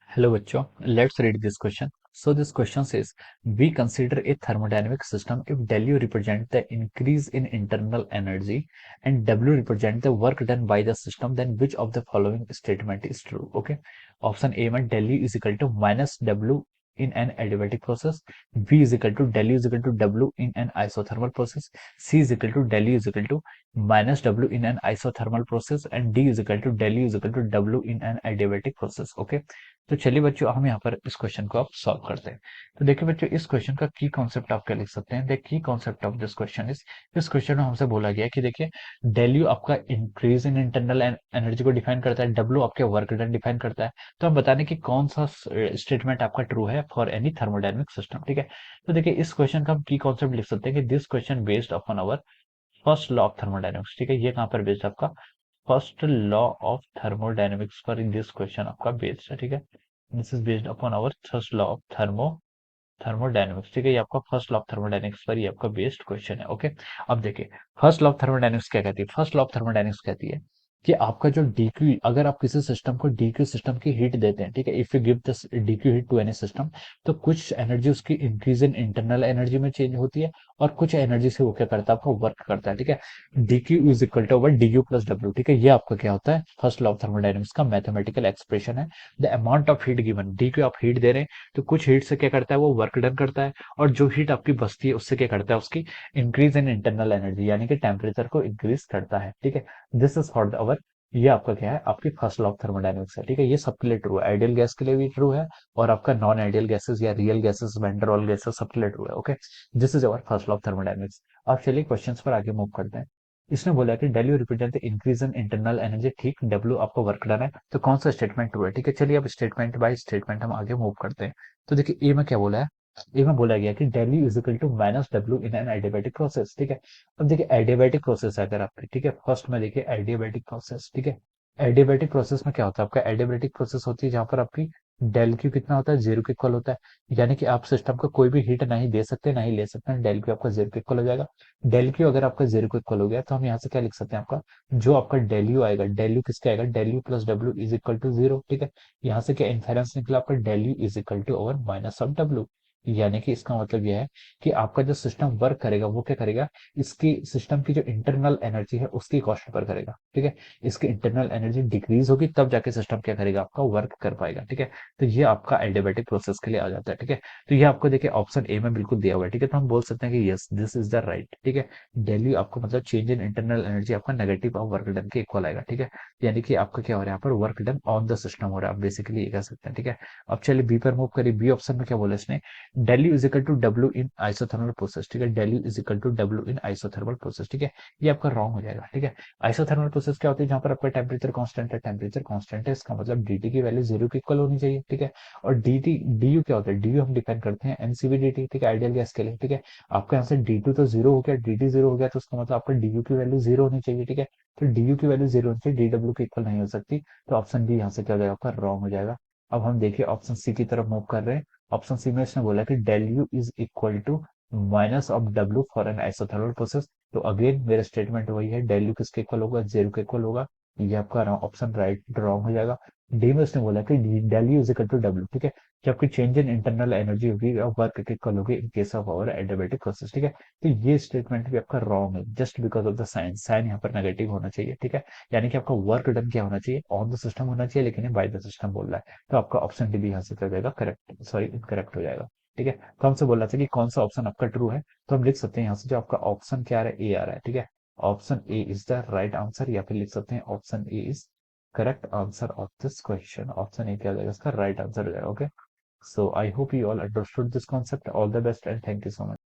Hello बच्चों, let's read this question. So this question says, we consider a thermodynamic system if W represent the increase in internal energy and W represent the work done by the system, then which of the following statement is true? Okay. Option A में W is equal to minus W in an adiabatic process, B is equal to W is equal to W in an isothermal process, C is equal to W is equal to minus W in an isothermal process and D is equal to W is equal to W in an adiabatic process. Okay. तो चलिए बच्चों हम यहाँ पर इस question को आप solve करते हैं। तो देखिए बच्चों इस क्वेश्चन का की कॉन्सेप्ट आप क्या लिख सकते हैं। The key concept of this question इस क्वेश्चन में हमसे बोला गया कि देखिए डेल्यू आपका इंक्रीज इन इंटरनल एनर्जी को डिफाइन करता है, डब्ल्यू आपके वर्क डन डिफाइन करता है। तो हम बता दें कि कौन सा स्टेटमेंट आपका ट्रू है फॉर एनी थर्मोडायनेमिक सिस्टम। ठीक है, तो देखिए इस क्वेश्चन का हम की कॉन्सेप्ट लिख सकते हैं कि this question based upon our first law of thermodynamics. ठीक है, ये कहाँ पर बेस्ड आपका फर्स्ट लॉ ऑफ थर्मोडायनेमिक्स पर इन दिस क्वेश्चन आपका बेस्ड है। ठीक है, this is based upon our first law of thermodynamics. ठीक है, ये आपका फर्स्ट लॉ ऑफ थर्मोडायनेमिक्स पर ये आपका बेस्ड क्वेश्चन है। ओके, अब देखिए फर्स्ट लॉ ऑफ थर्मोडायनेमिक्स क्या कहती है। फर्स्ट लॉ ऑफ थर्मोडायनेमिक्स कहती है कि आपका जो डीक्यू, अगर आप किसी सिस्टम को डीक्यू सिस्टम की हीट देते हैं, ठीक है, if you give this dQ heat to any system, तो कुछ एनर्जी उसकी इंक्रीज इन इंटरनल एनर्जी में चेंज होती है और कुछ एनर्जी से वो क्या करता है, आपका वर्क करता है। ठीक है, dq is equal to over du plus W. ठीक है, ये आपका क्या होता है, फर्स्ट लॉ ऑफ थर्मोडायनेमिक्स का मैथमेटिकल एक्सप्रेशन है। The amount of heat given, dq आप हीट दे रहे हैं तो कुछ हीट से क्या करता है, वो वर्क डन करता है, और जो हीट आपकी बचती है उससे क्या करता है, उसकी इंक्रीज इन इंटरनल एनर्जी यानी कि टेम्परेचर को इंक्रीज करता है। ठीक है, दिस इज फॉर अवर, ये आपका क्या है, आपकी फर्स्ट लॉ ऑफ थर्मोडायनेमिक्स है। ठीक है, ये सबके लिए ट्रू है, आइडियल गैस के लिए भी ट्रू है और आपका नॉन आइडियल गैसेस या real gases, van der Waals gases, सबके लिए ट्रू है। Okay, this is our first law of thermodynamics. अब चलिए क्वेश्चंस पर आगे मूव करते हैं। इसने बोला कि W represent the increase in internal energy. ठीक, डब्ल्यू आपको वर्क डन है, तो कौन सा स्टेटमेंट ट्रू है। ठीक है, चलिए अब स्टेटमेंट बाय स्टेटमेंट हम आगे मूव करते हैं। तो देखिए ए में क्या बोला है, ए में बोला गया कि W is equal to minus W in an adiabatic process. ठीक है, अब देखिए एडियाबैटिक प्रोसेस है अगर आपकी, ठीक है, फर्स्ट में देखिए एडियाबैटिक प्रोसेस। ठीक है, एडियाबैटिक प्रोसेस में क्या होता है, आपका एडियाबैटिक प्रोसेस होती है जहां पर आपकी डेल क्यू कितना होता है, जीरो के इक्वल होता है, यानी कि आप सिस्टम को कोई भी हीट नहीं दे सकते नहीं ले सकते, डेल क्यू आपका जीरो के इक्वल हो जाएगा। डेल क्यू अगर आपका जीरो के इक्वल हो गया तो हम यहाँ से क्या लिख सकते हैं, आपका जो आपका डेल यू आएगा, डेल यू किसका आएगा, del U plus W is equal to zero. ठीक है, यहाँ से क्या इन्फेरेंस निकला, आपका del U is equal to over minus of W, यानी कि इसका मतलब यह है कि आपका जो सिस्टम वर्क करेगा वो क्या करेगा, इसकी सिस्टम की जो इंटरनल एनर्जी है उसकी कॉस्ट पर करेगा। ठीक है, इसकी इंटरनल एनर्जी डिक्रीज होगी तब जाके सिस्टम क्या करेगा, आपका वर्क कर पाएगा। ठीक है, तो ये आपका एडियाबैटिक प्रोसेस के लिए आ जाता है। ठीक है, तो ये आपको देखिए ऑप्शन ए में बिल्कुल दिया हुआ है। ठीक है, तो हम बोल सकते हैं कि yes this is the right. ठीक है, डेली आपको मतलब चेंज इन इंटरनल एनर्जी आपका नेगेटिव ऑफ वर्क डन के इक्वल आएगा। ठीक है, यानी कि आपका क्या हो रहा है, यहाँ पर work done on the system हो रहा है, आप बेसिकली ये कह सकते हैं। ठीक है, अब चलिए बी पर मूव करिए। बी ऑप्शन में क्या बोला इसने, del U is equal to W in isothermal process. ठीक है, del U is equal to W in isothermal process. ठीक है, ये आपका रॉन्ग हो जाएगा। ठीक है, आइसोथर्मल प्रोसेस क्या होती है, जहां पर आपका टेम्परेचर कांस्टेंट है, टेम्परेचर कांस्टेंट है इसका मतलब डीटी की वैल्यू जीरो के इक्वल होनी चाहिए। ठीक है, और डीटी डीयू क्या होता है, डीयू हम डिफाइन करते हैं एमसीवी डीटी। ठीक है, आइडियल गैस के लिए। ठीक है, आपका यहाँ से डी टू तो जीरो हो गया, डी जीरो हो गया, तो उसका मतलब आपका डीयू की वैल्यू जीरो होनी चाहिए। ठीक है, तो डीयू की वैल्यू जीरो होनी चाहिए, डीडब्ल्यू के इक्वल नहीं हो सकती, तो ऑप्शन डी यहाँ से क्या हो जाएगा, आपका रॉन्ग हो जाएगा। अब हम देखिए ऑप्शन सी की तरफ मूव कर रहे हैं। ऑप्शन सी में इसने बोला कि del U is equal to minus of W for an isothermal process. तो अगेन मेरा स्टेटमेंट वही है, डेल यू किसके इक्वल होगा, जीरो के इक्वल होगा, ये आपका ऑप्शन राइट रॉन्ग हो जाएगा। डी में उसने बोला कि del U is equal to W. ठीक है, कि आपकी चेंज इन इंटरनल एनर्जी होगी और वर्क के इक्वल होगी in case of our adiabatic process. ठीक है, तो ये स्टेटमेंट भी आपका रॉन्ग है just because of the sign, sign यहाँ पर नेगेटिव होना चाहिए। ठीक है, यानी कि आपका वर्क डन क्या होना चाहिए, ऑन द सिस्टम होना चाहिए, लेकिन बाय द सिस्टम बोल रहा है, तो आपका ऑप्शन डी भी यहाँ से कर जाएगा करेक्ट, सॉरी इनकरेक्ट हो जाएगा। ठीक है, तो हमसे बोल रहा था कि कौन सा ऑप्शन आपका ट्रू है, तो हम लिख सकते हैं यहाँ से जो आपका ऑप्शन क्या आ रहा है, ए आ रहा है। ठीक है, option A is the right answer, या फिर लिख सकते हैं option A is correct answer of this question. Option A क्या हो जाएगा, इसका राइट आंसर हो जाएगा। Okay, so I hope you all understood this concept. All the best and thank you so much.